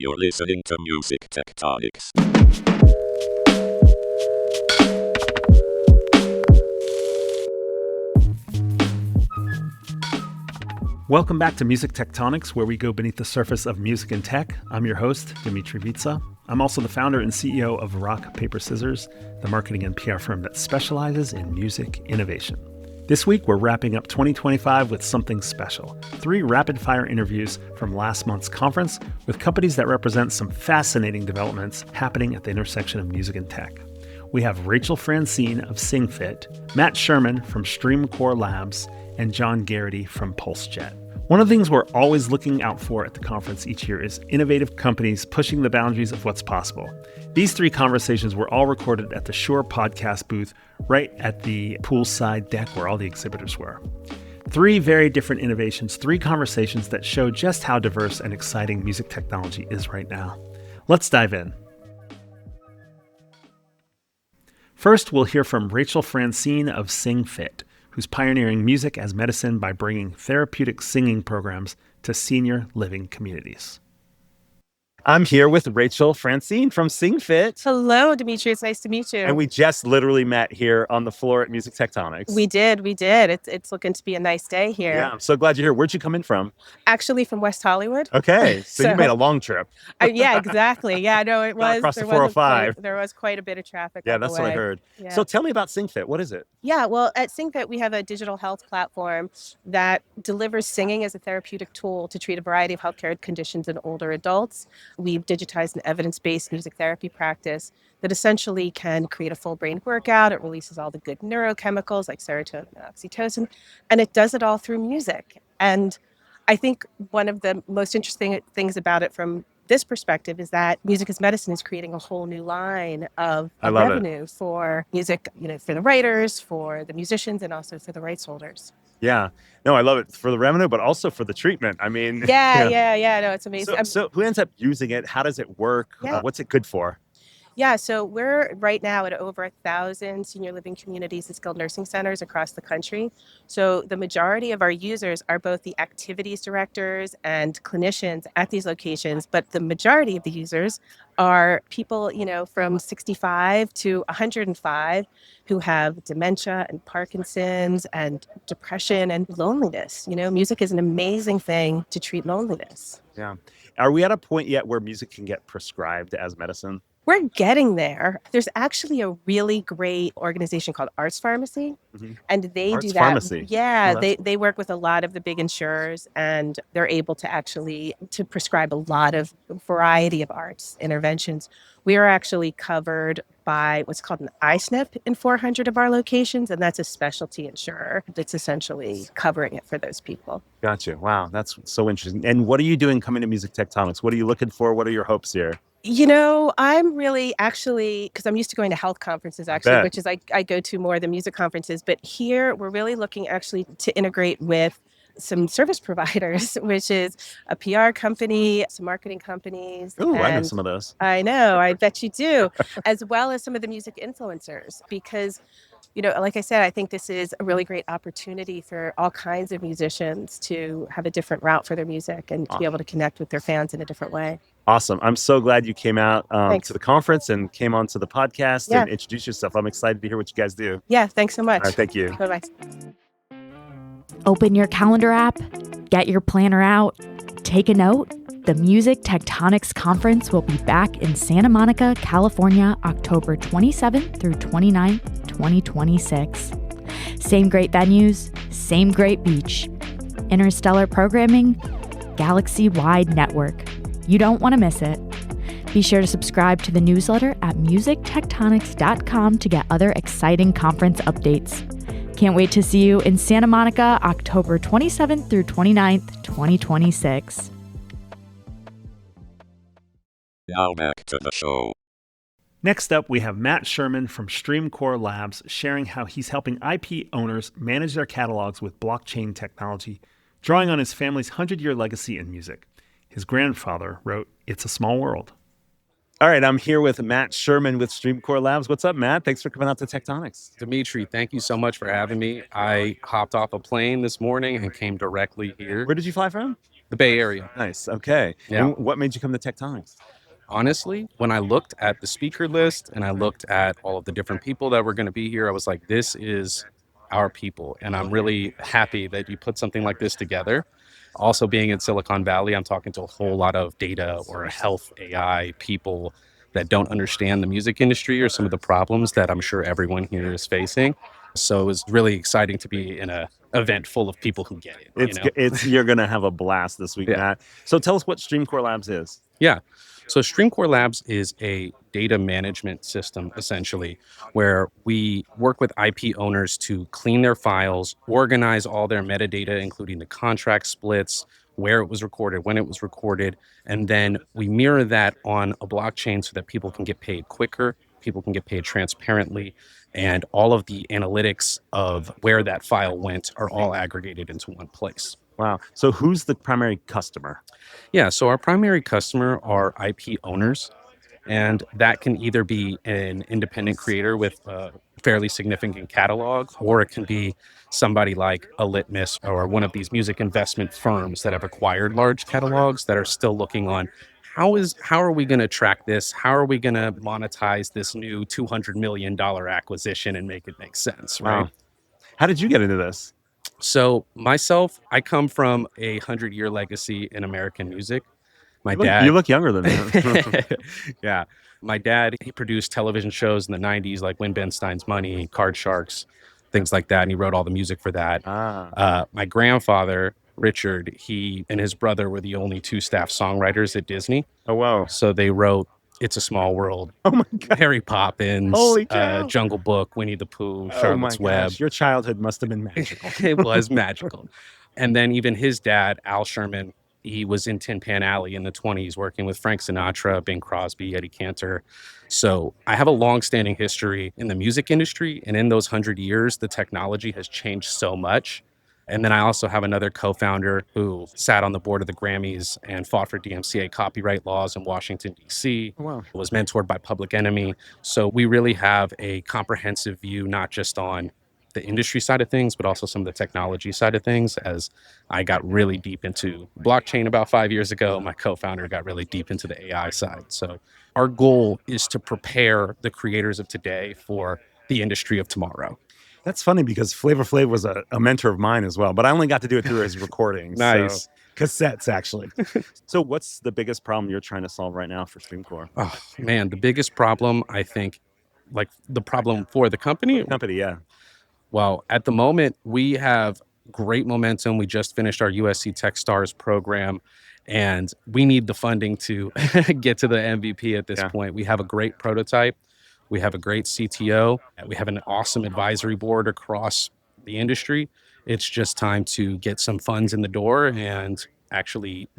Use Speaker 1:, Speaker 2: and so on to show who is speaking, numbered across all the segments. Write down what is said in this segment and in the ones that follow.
Speaker 1: You're listening to Music Tectonics.
Speaker 2: Welcome back to Music Tectonics, where we go beneath the surface of music and tech. I'm your host, Dimitri Vitsa. I'm also the founder and CEO of Rock, Paper, Scissors, the marketing and PR firm that specializes in music innovation. This week, we're wrapping up 2025 with something special. 3 rapid-fire interviews from last month's conference with companies that represent some fascinating developments happening at the intersection of music and tech. We have Rachel Francine of SingFit, Matt Sherman from Str3amcore Labs, and John Gearty from PulseJet. One of the things we're always looking out for at the conference each year is innovative companies pushing the boundaries of what's possible. These 3 conversations were all recorded at the Shure podcast booth right at the poolside deck where all the exhibitors were. 3 very different innovations, 3 conversations that show just how diverse and exciting music technology is right now. Let's dive in. First, we'll hear from Rachel Francine of SingFit, who's pioneering music as medicine by bringing therapeutic singing programs to senior living communities. I'm here with Rachel Francine from SingFit.
Speaker 3: Hello, Dimitri. It's nice to meet you.
Speaker 2: And we just literally met here on the floor at Music Tectonics.
Speaker 3: We did. It's looking to be a nice day here.
Speaker 2: Yeah, I'm so glad you're here. Where'd you come in from?
Speaker 3: Actually, from West Hollywood.
Speaker 2: Okay, so you made a long trip.
Speaker 3: Yeah, exactly. Yeah, no, it was.
Speaker 2: Across the 405.
Speaker 3: There was quite a bit of traffic.
Speaker 2: Yeah,
Speaker 3: on the
Speaker 2: that's
Speaker 3: way.
Speaker 2: what I heard.
Speaker 3: Yeah.
Speaker 2: So tell me about SingFit. What is it?
Speaker 3: Yeah, well, at SingFit, we have a digital health platform that delivers singing as a therapeutic tool to treat a variety of healthcare conditions in older adults. We've digitized an evidence-based music therapy practice that essentially can create a full brain workout. It releases all the good neurochemicals like serotonin and oxytocin, and it does it all through music. And I think one of the most interesting things about it from this perspective is that music as medicine is creating a whole new line of revenue for music, for the writers, for the musicians, and also for the rights holders.
Speaker 2: Yeah. No, I love it for the revenue, but also for the treatment. I mean,
Speaker 3: Yeah. No, it's amazing.
Speaker 2: So who ends up using it? How does it work?
Speaker 3: Yeah.
Speaker 2: What's it good for?
Speaker 3: Yeah, so we're right now at over 1,000 senior living communities and skilled nursing centers across the country. So the majority of our users are both the activities directors and clinicians at these locations, but the majority of the users are people, from 65 to 105 who have dementia and Parkinson's and depression and loneliness. Music is an amazing thing to treat loneliness.
Speaker 2: Yeah. Are we at a point yet where music can get prescribed as medicine?
Speaker 3: We're getting there. There's actually a really great organization called Arts Pharmacy, and they do that.
Speaker 2: Pharmacy.
Speaker 3: Yeah, they work with a lot of the big insurers, and they're able to prescribe a lot of variety of arts interventions. We are actually covered by what's called an iSNP in 400 of our locations, and that's a specialty insurer that's essentially covering it for those people.
Speaker 2: Gotcha. Wow, that's so interesting. And what are you doing coming to Music Tectonics? What are you looking for? What are your hopes here?
Speaker 3: I'm really because I'm used to going to health conferences, actually, which is I go to more of the music conferences. But here we're really looking actually to integrate with some service providers, which is a PR company, some marketing companies.
Speaker 2: Oh, I know some of those.
Speaker 3: I know, I bet you do, as well as some of the music influencers, because like I said, I think this is a really great opportunity for all kinds of musicians to have a different route for their music and to be able to connect with their fans in a different way.
Speaker 2: Awesome. I'm so glad you came out
Speaker 3: to
Speaker 2: the conference and came onto the podcast and introduced yourself. I'm excited to hear what you guys do.
Speaker 3: Yeah, thanks so much.
Speaker 2: All right, thank you.
Speaker 3: Bye-bye.
Speaker 4: Open your calendar app, get your planner out, take a note. The Music Tectonics Conference will be back in Santa Monica, California, October 27th through 29th, 2026. Same great venues, same great beach. Interstellar programming, galaxy-wide network. You don't want to miss it. Be sure to subscribe to the newsletter at musictectonics.com to get other exciting conference updates. Can't wait to see you in Santa Monica, October 27th through 29th, 2026.
Speaker 1: Now back to the show.
Speaker 2: Next up, we have Matt Sherman from Str3amcore Labs sharing how he's helping IP owners manage their catalogs with blockchain technology, drawing on his family's 100-year legacy in music. His grandfather wrote, "It's a Small World." All right, I'm here with Matt Sherman with Str3amcore Labs. What's up, Matt? Thanks for coming out to Tectonics.
Speaker 5: Dimitri, thank you so much for having me. I hopped off a plane this morning and came directly here.
Speaker 2: Where did you fly from?
Speaker 5: the Bay Area.
Speaker 2: Nice. Okay.
Speaker 5: Yeah.
Speaker 2: And what made you come to Tectonics?
Speaker 5: Honestly, when I looked at the speaker list and I looked at all of the different people that were going to be here, I was like, this is our people. And I'm really happy that you put something like this together. Also, being in Silicon Valley, I'm talking to a whole lot of data or health AI people that don't understand the music industry or some of the problems that I'm sure everyone here is facing. So it was really exciting to be in an event full of people who get it.
Speaker 2: You're going to have a blast this week,
Speaker 5: Yeah.
Speaker 2: Matt. So tell us what Str3amcore Labs is.
Speaker 5: Yeah. So Str3amcore Labs is a data management system, essentially, where we work with IP owners to clean their files, organize all their metadata, including the contract splits, where it was recorded, when it was recorded, and then we mirror that on a blockchain so that people can get paid quicker, people can get paid transparently, and all of the analytics of where that file went are all aggregated into one place.
Speaker 2: Wow. So who's the primary customer?
Speaker 5: Yeah, so our primary customer are IP owners, and that can either be an independent creator with a fairly significant catalog, or it can be somebody like a Litmus or one of these music investment firms that have acquired large catalogs that are still looking on how are we going to track this? How are we going to monetize this new $200 million acquisition and make it make sense, right?
Speaker 2: Wow. How did you get into this?
Speaker 5: So myself, I come from 100-year legacy in American music.
Speaker 2: You look younger than that.
Speaker 5: Yeah. My dad, he produced television shows in the 90s like Win Ben Stein's Money, Card Sharks, things like that. And he wrote all the music for that. My grandfather, Richard, he and his brother were the only two staff songwriters at Disney.
Speaker 2: Oh, wow.
Speaker 5: So they wrote It's a Small World,
Speaker 2: Oh, my God.
Speaker 5: Mary Poppins,
Speaker 2: Holy cow.
Speaker 5: Jungle Book, Winnie the Pooh,
Speaker 2: Oh,
Speaker 5: Charlotte's
Speaker 2: my
Speaker 5: Web.
Speaker 2: gosh. Your childhood must have been magical.
Speaker 5: It was magical. And then even his dad, Al Sherman, he was in Tin Pan Alley in the 20s working with Frank Sinatra, Bing Crosby, Eddie Cantor. So I have a long-standing history in the music industry. And in those 100 years, the technology has changed so much. And then I also have another co-founder who sat on the board of the Grammys and fought for DMCA copyright laws in Washington, D.C.,
Speaker 2: Wow.
Speaker 5: was mentored by Public Enemy. So we really have a comprehensive view, not just on the industry side of things, but also some of the technology side of things. As I got really deep into blockchain about 5 years ago, my co-founder got really deep into the AI side. So our goal is to prepare the creators of today for the industry of tomorrow.
Speaker 2: That's funny because Flavor Flav was a mentor of mine as well, but I only got to do it through his recordings.
Speaker 5: Nice.
Speaker 2: So, cassettes, actually. So what's the biggest problem you're trying to solve right now for Str3amcore?
Speaker 5: Oh, man, the biggest problem, I think, like the problem for the company?
Speaker 2: Yeah.
Speaker 5: Well, at the moment, we have great momentum. We just finished our USC TechStars program, and we need the funding to get to the MVP at this point. We have a great prototype. We have a great CTO. We have an awesome advisory board across the industry. It's just time to get some funds in the door and actually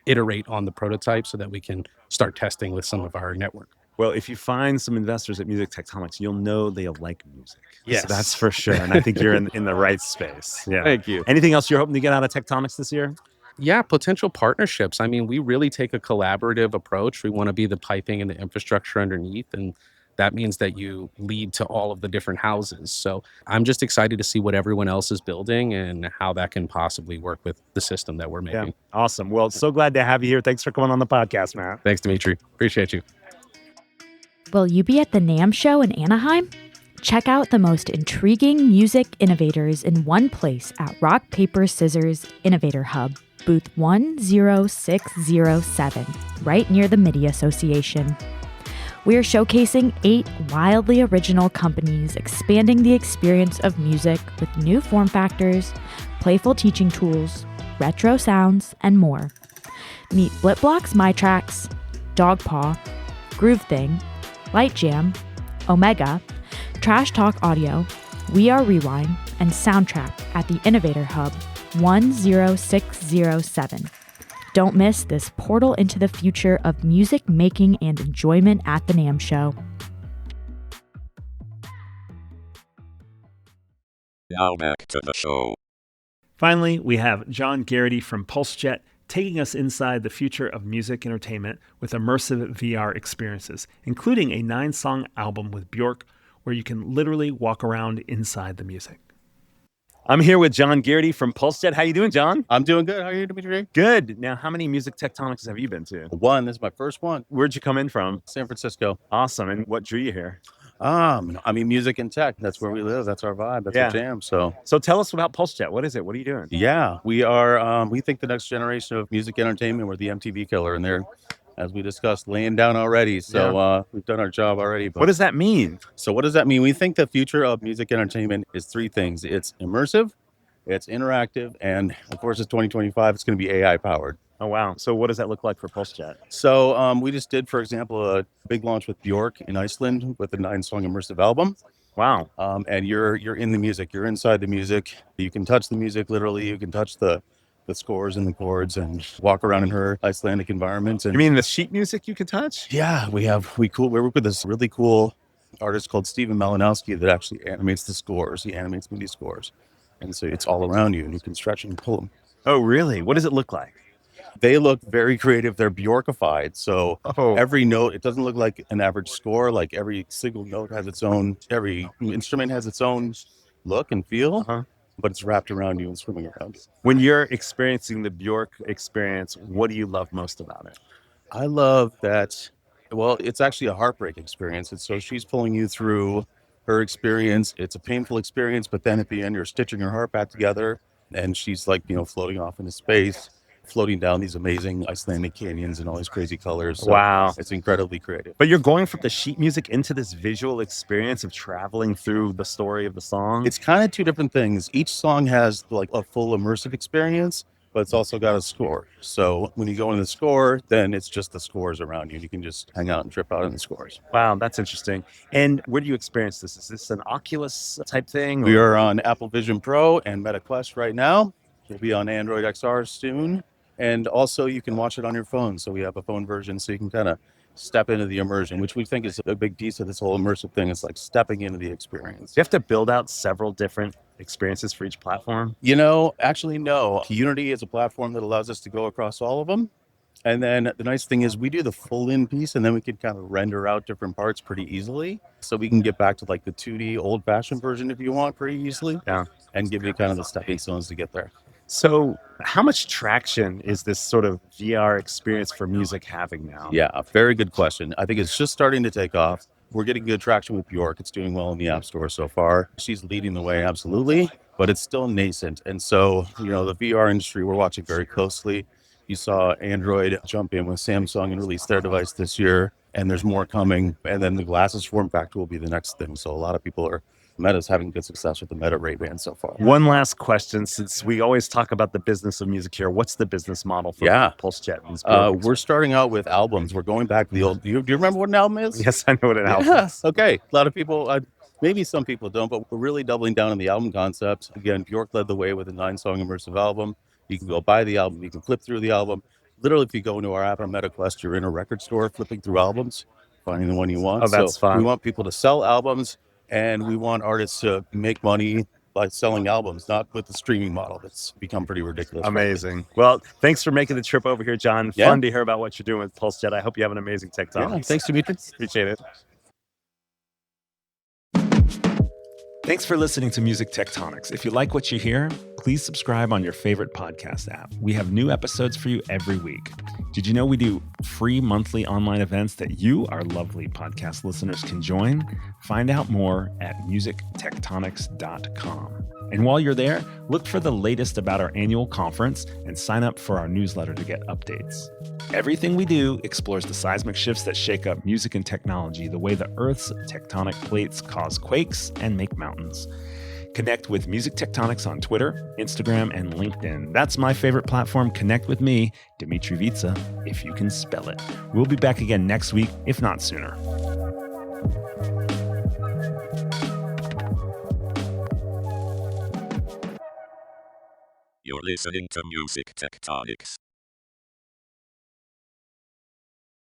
Speaker 5: iterate on the prototype so that we can start testing with some of our network.
Speaker 2: Well, if you find some investors at Music Tectonics, you'll know they'll like music.
Speaker 5: Yes.
Speaker 2: So that's for sure. And I think you're in the right space. Yeah.
Speaker 5: Thank you.
Speaker 2: Anything else you're hoping to get out of Tectonics this year?
Speaker 5: Yeah, potential partnerships. I mean, we really take a collaborative approach. We want to be the piping and the infrastructure underneath. And that means that you lead to all of the different houses. So I'm just excited to see what everyone else is building and how that can possibly work with the system that we're making.
Speaker 2: Yeah. Awesome. Well, so glad to have you here. Thanks for coming on the podcast, Matt.
Speaker 5: Thanks, Dimitri. Appreciate you.
Speaker 4: Will you be at the NAMM show in Anaheim? Check out the most intriguing music innovators in one place at Rock, Paper, Scissors Innovator Hub, booth 10607, right near the MIDI Association. We are showcasing 8 wildly original companies expanding the experience of music with new form factors, playful teaching tools, retro sounds, and more. Meet Blipblox My Tracks, Dogpaw, Groove Thing, Light Jam, Omega, Trash Talk Audio, We Are Rewind, and Soundtrack at the Innovator Hub 10607. Don't miss this portal into the future of music making and enjoyment at the NAMM show.
Speaker 1: Now back to the show.
Speaker 2: Finally, we have John Gearty from PulseJet taking us inside the future of music entertainment with immersive VR experiences, including a 9-song album with Björk where you can literally walk around inside the music. I'm here with John Gearty from PulseJet. How you doing, John?
Speaker 6: I'm doing good. How are you, Dimitri?
Speaker 2: Good. Now, how many music tectonics have you been to?
Speaker 6: One. This is my first one.
Speaker 2: Where'd you come in from?
Speaker 6: San Francisco.
Speaker 2: Awesome. And what drew you here?
Speaker 6: Music and tech. That's where we live. That's our vibe. That's our jam. So
Speaker 2: tell us about PulseJet. What is it? What are you doing?
Speaker 6: yeah, we are. We think the next generation of music entertainment. We're the MTV killer, and they're, as we discussed, laying down already. So we've done our job already. But
Speaker 2: What does that mean?
Speaker 6: So what does that mean? We think the future of music entertainment is three things. It's immersive, it's interactive, and of course, it's 2025. It's going to be AI powered.
Speaker 2: Oh, wow. So what does that look like for PulseJet?
Speaker 6: So we just did, for example, a big launch with Björk in Iceland with a 9-song immersive album.
Speaker 2: Wow.
Speaker 6: And you're in the music. You're inside the music. You can touch the music literally. You can touch the scores and the chords and walk around in her Icelandic environment. And
Speaker 2: You mean the sheet music you can touch?
Speaker 6: yeah, we work with this really cool artist called Steven Malinowski that actually animates the scores. He animates MIDI scores, and so it's all around you, and you can stretch and pull them.
Speaker 2: Oh, really? What does it look like?
Speaker 6: They look very creative. They're Bjorkified. So
Speaker 2: Oh.
Speaker 6: every note, it doesn't look like an average score. Like every single note has its own, every instrument has its own look and feel,
Speaker 2: Uh-huh.
Speaker 6: but it's wrapped around you and swimming around you.
Speaker 2: When you're experiencing the Björk experience, what do you love most about it?
Speaker 6: I love that. Well, it's actually a heartbreak experience. So she's pulling you through her experience. It's a painful experience, but then at the end, you're stitching her heart back together, and she's like, floating off into space, floating down these amazing Icelandic canyons and all these crazy colors. So
Speaker 2: Wow.
Speaker 6: it's incredibly creative.
Speaker 2: But you're going from the sheet music into this visual experience of traveling through the story of the song.
Speaker 6: It's kind of two different things. Each song has like a full immersive experience, but it's also got a score. So when you go into the score, then it's just the scores around you. You can just hang out and trip out in the scores.
Speaker 2: Wow, that's interesting. And where do you experience this? Is this an Oculus type thing?
Speaker 6: We are on Apple Vision Pro and Meta Quest right now. We'll be on Android XR soon. And also you can watch it on your phone. So we have a phone version so you can kind of step into the immersion, which we think is a big piece of this whole immersive thing. It's like stepping into the experience.
Speaker 2: You have to build out several different experiences for each platform.
Speaker 6: Actually, no. Unity is a platform that allows us to go across all of them. And then the nice thing is we do the full in piece, and then we can kind of render out different parts pretty easily. So we can get back to like the 2D old fashioned version if you want pretty easily.
Speaker 2: Yeah.
Speaker 6: And give you kind of the stepping stones to get there.
Speaker 2: So how much traction is this sort of VR experience for music having now?
Speaker 6: Yeah, very good question. I think it's just starting to take off. We're getting good traction with Björk. It's doing well in the App Store so far. She's leading the way, absolutely, but it's still nascent. And so, the VR industry, we're watching very closely. You saw Android jump in with Samsung and release their device this year, and there's more coming. And then the glasses form factor will be the next thing. So a lot of people Meta's having good success with the Meta Ray-Ban so far.
Speaker 2: One last question, since we always talk about the business of music here. What's the business model for PulseJet? and this Björk
Speaker 6: We're starting out with albums. We're going back to the old. Do you remember what an album is?
Speaker 2: Yes, I know what an album is.
Speaker 6: Okay. A lot of people, maybe some people don't, but we're really doubling down on the album concept. Again, Björk led the way with a 9-song immersive album. You can go buy the album. You can flip through the album. Literally, if you go into our app on MetaQuest, you're in a record store flipping through albums, finding the one you want.
Speaker 2: Oh, that's fun.
Speaker 6: We want people to sell albums, and we want artists to make money by selling albums, not with the streaming model that's become pretty ridiculous.
Speaker 2: Amazing. Well, thanks for making the trip over here, John.
Speaker 6: Yeah.
Speaker 2: Fun to hear about what you're doing with PulseJet. I hope you have an amazing Tectonics.
Speaker 6: Yeah, thanks, Dimitri.
Speaker 2: Appreciate it. Thanks for listening to Music Tectonics. If you like what you hear, please subscribe on your favorite podcast app. We have new episodes for you every week. Did you know we do free monthly online events that you, our lovely podcast listeners, can join? Find out more at musictectonics.com. And while you're there, look for the latest about our annual conference and sign up for our newsletter to get updates. Everything we do explores the seismic shifts that shake up music and technology, the way the Earth's tectonic plates cause quakes and make mountains. Connect with Music Tectonics on Twitter, Instagram, and LinkedIn. That's my favorite platform. Connect with me, Dimitri Vitsa, if you can spell it. We'll be back again next week, if not sooner.
Speaker 1: You're listening to Music Tectonics.